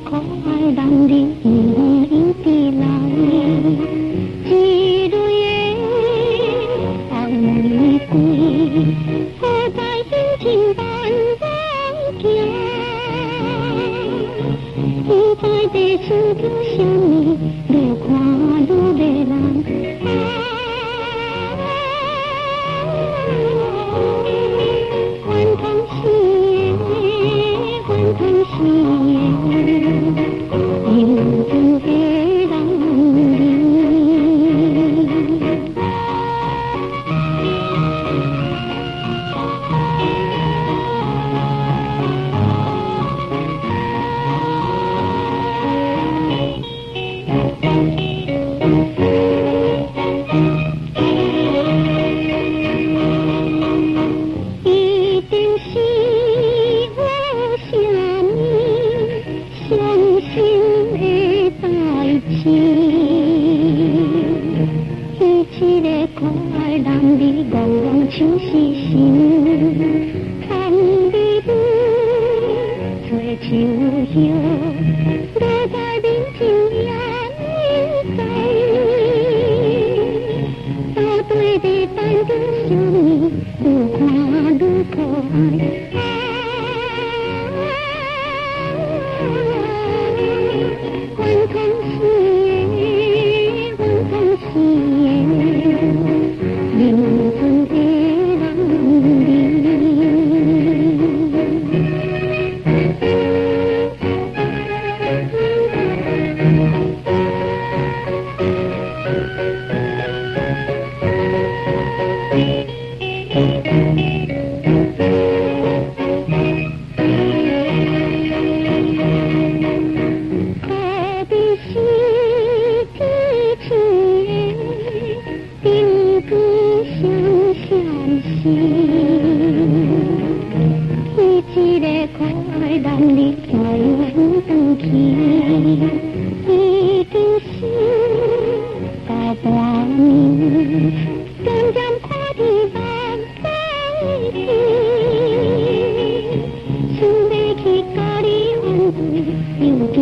可爱男的一地来，一路夜红玫瑰，好在心情淡淡行，不在地思着什么，越看越迷人。一个可爱男的，憨憨像是心，看你不做树叶，落在面前也明知，到底在等着什么？越看越可爱。换空时，换空时。一个可爱男的快乐回去，一定是到半暝，渐渐看天望飞去，想要去甲你安慰，又惊。